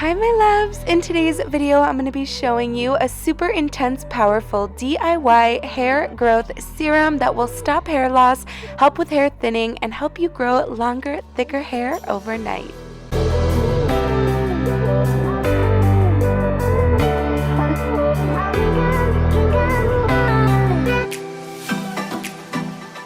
Hi my loves! In today's video, I'm going to be showing you a super intense, powerful DIY hair growth serum that will stop hair loss, help with hair thinning, and help you grow longer, thicker hair overnight.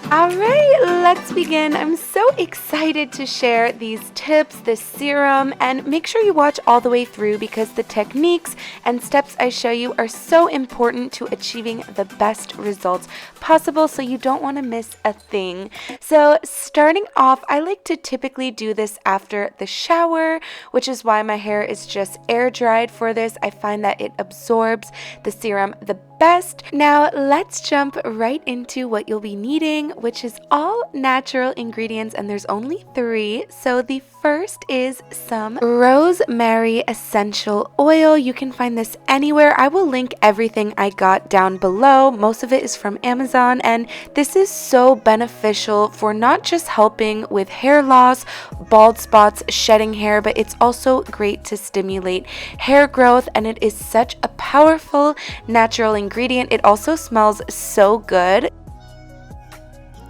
Alright, let's begin. I'm so excited to share these tips, this serum, and make sure you watch all the way through because the techniques and steps I show you are so important to achieving the best results possible, so you don't want to miss a thing. So starting off, I like to typically do this after the shower, which is why my hair is just air dried for this. I find that it absorbs the serum the best. Now let's jump right into what you'll be needing, which is all natural ingredients, and there's only 3. So the first is some rosemary essential oil. You can find this anywhere. I will link everything I got down below. Most of it is from Amazon, and this is so beneficial for not just helping with hair loss, bald spots, shedding hair, but it's also great to stimulate hair growth, and it is such a powerful natural ingredient. It also smells so good.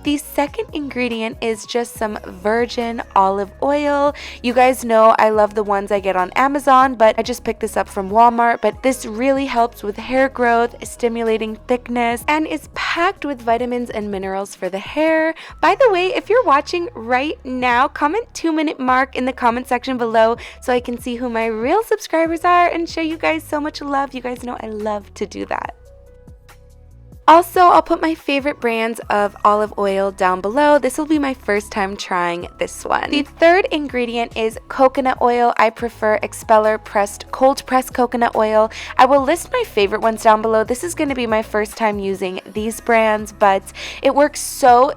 The second ingredient is just some virgin olive oil. You guys know I love the ones I get on Amazon, but I just picked this up from Walmart. But this really helps with hair growth, stimulating thickness, and is packed with vitamins and minerals for the hair. By the way, if you're watching right now, comment 2-minute mark in the comment section below so I can see who my real subscribers are and show you guys so much love. You guys know I love to do that. Also, I'll put my favorite brands of olive oil down below. This will be my first time trying this one. The third ingredient is coconut oil. I prefer expeller pressed, cold pressed coconut oil. I will list my favorite ones down below. This is going to be my first time using these brands, but it works so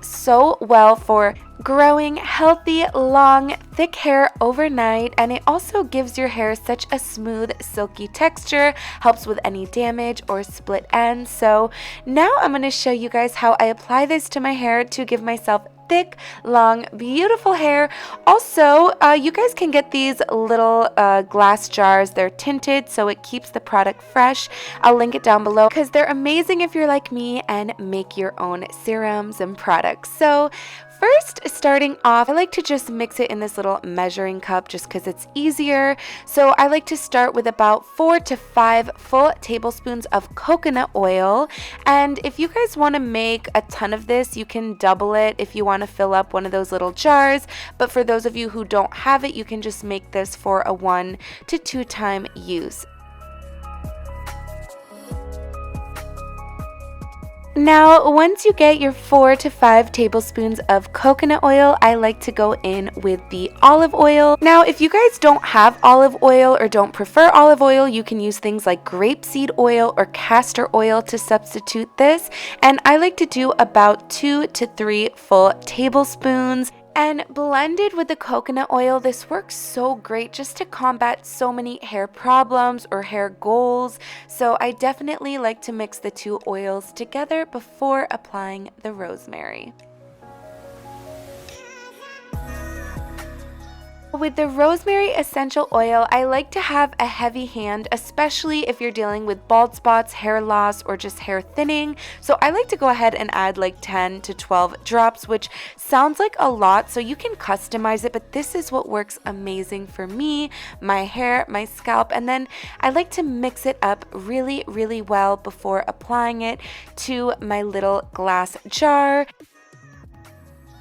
well for growing healthy, long, thick hair overnight, and it also gives your hair such a smooth, silky texture, helps with any damage or split ends. So now I'm going to show you guys how I apply this to my hair to give myself thick, long, beautiful hair. Also, you guys can get these little glass jars. They're tinted, so it keeps the product fresh. I'll link it down below because they're amazing if you're like me and make your own serums and products. So first, starting off, I like to just mix it in this little measuring cup just because it's easier. So I like to start with about 4 to 5 full tablespoons of coconut oil. And if you guys want to make a ton of this, you can double it if you want to fill up one of those little jars. But for those of you who don't have it, you can just make this for a 1 to 2 time use. Now, once you get your 4 to 5 tablespoons of coconut oil, I like to go in with the olive oil. Now, if you guys don't have olive oil or don't prefer olive oil, you can use things like grapeseed oil or castor oil to substitute this. And I like to do about 2 to 3 full tablespoons. And blended with the coconut oil, this works so great just to combat so many hair problems or hair goals. So I definitely like to mix the 2 oils together before applying the rosemary. With the rosemary essential oil, I like to have a heavy hand, especially if you're dealing with bald spots, hair loss, or just hair thinning. So I like to go ahead and add like 10 to 12 drops, which sounds like a lot, so you can customize it, but this is what works amazing for me, my hair, my scalp. And then I like to mix it up really well before applying it to my little glass jar.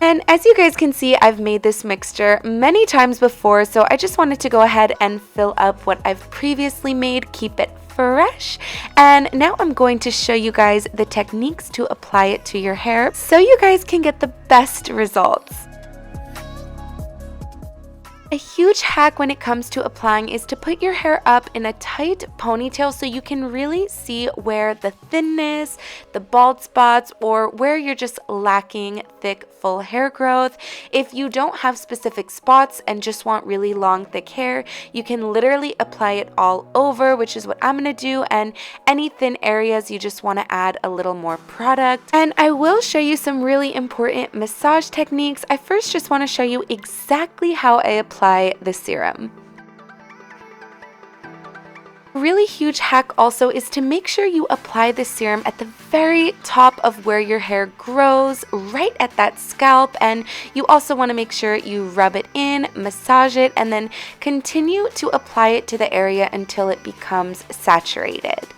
And as you guys can see, I've made this mixture many times before, so I just wanted to go ahead and fill up what I've previously made, keep it fresh. And now I'm going to show you guys the techniques to apply it to your hair so you guys can get the best results. A huge hack when it comes to applying is to put your hair up in a tight ponytail so you can really see where the thinness, the bald spots, or where you're just lacking thick, full hair growth. If you don't have specific spots and just want really long, thick hair, you can literally apply it all over, which is what I'm going to do. And any thin areas, you just want to add a little more product. And I will show you some really important massage techniques. I first just want to show you exactly how I apply the serum. Really huge hack also is to make sure you apply the serum at the very top of where your hair grows, right at that scalp, and you also want to make sure you rub it in, massage it, and then continue to apply it to the area until it becomes saturated.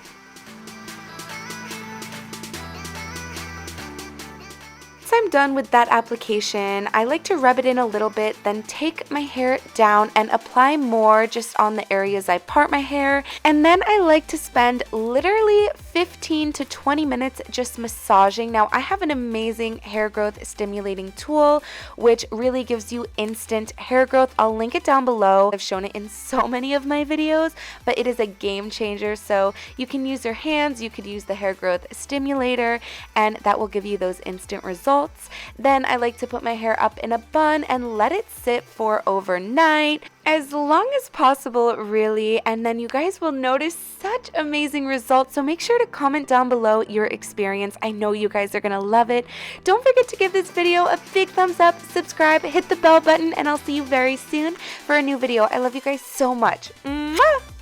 Once I'm done with that application, I like to rub it in a little bit, then take my hair down and apply more just on the areas I part my hair. And then I like to spend literally 15 to 20 minutes just massaging. Now, I have an amazing hair growth stimulating tool, which really gives you instant hair growth. I'll link it down below. I've shown it in so many of my videos, but it is a game changer. So you can use your hands, you could use the hair growth stimulator, and that will give you those instant results. Then I like to put my hair up in a bun and let it sit for overnight, as long as possible, really, and then you guys will notice such amazing results. So make sure to comment down below your experience. I know you guys are gonna love it. Don't forget to give this video a big thumbs up, subscribe, hit the bell button, and I'll see you very soon for a new video. I love you guys so much. Mwah!